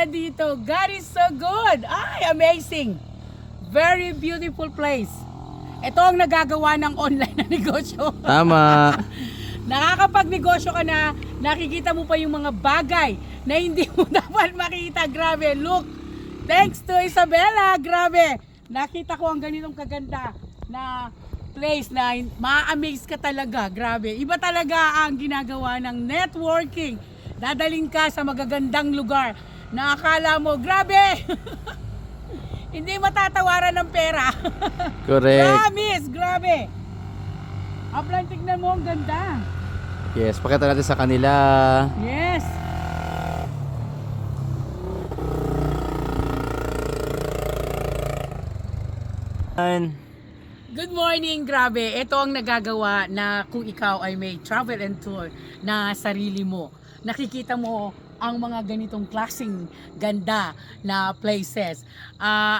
Dito, God is so good. Ay, amazing. Very beautiful place. Ito ang nagagawa ng online na negosyo. Tama. Nakakapagnegosyo ka na, nakikita mo pa yung mga bagay na hindi mo dapat makita. Grabe, look. Thanks to Isabella, grabe. Nakita ko ang ganitong kaganda na place na ma-amaze ka talaga. Grabe. Iba talaga ang ginagawa ng networking. Dadaling ka sa magagandang lugar na akala mo, grabe. Hindi matatawaran ng pera. Correct. Promise, grabe. Upline, tignan mo, ang ganda. Yes, pakita natin sa kanila. Yes. Good morning, grabe. Ito ang nagagawa na kung ikaw ay may travel and tour na sarili mo. Nakikita mo ang mga ganitong klaseng ganda na places.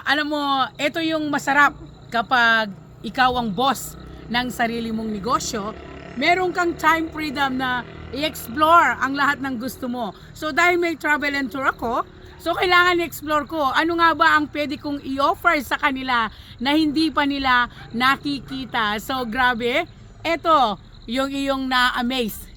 Alam mo, ito yung masarap kapag ikaw ang boss ng sarili mong negosyo. Meron kang time freedom na i-explore ang lahat ng gusto mo. So dahil may travel and tour ako, so kailangan i-explore ko ano nga ba ang pwede kong i-offer sa kanila na hindi pa nila nakikita. So grabe, eto yung iyong na-amaze